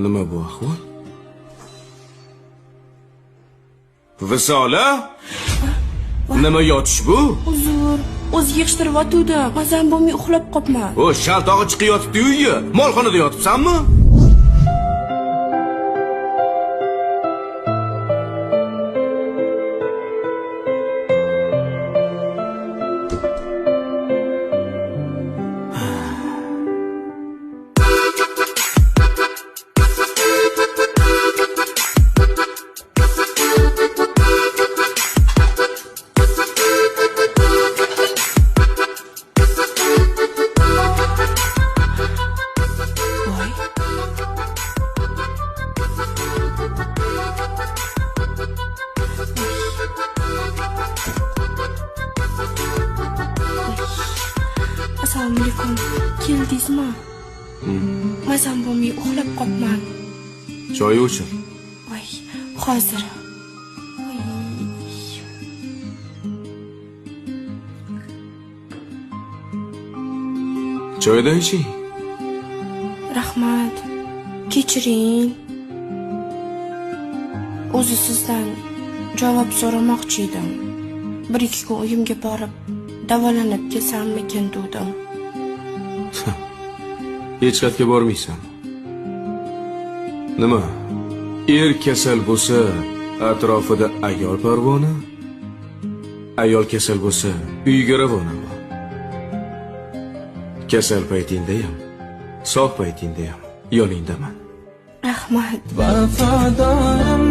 Nima bu ahvol? Visola? Nima yotish bu? Uzr, o'zi yig'ishtiryotgandim. Mazam bo'lmay uxlab qolman. O, shaltog'i chiqib yotibdi uyga. Molxonada yotibsanmi? Assalomu alaykum. Keldingizmi? Mazam bo'lmay uxlab qolman. Choy o'chir. Voy, hozir. Choydan iching. Rahmat. Kechiring. O'zi sizdan javob so'ramoqchi edim. 1-2 kun uyimga borib davolanib kelsammikin dedim. Hech qayerga bormaysan. Nima? Er kasal bo'lsa, atrofida ayol parvona? Ayol kasal bo'lsa, uyga ravonami? Kasal paytingda ham, sog' paytingda ham yoningdaman. Rahmat. Vafadorim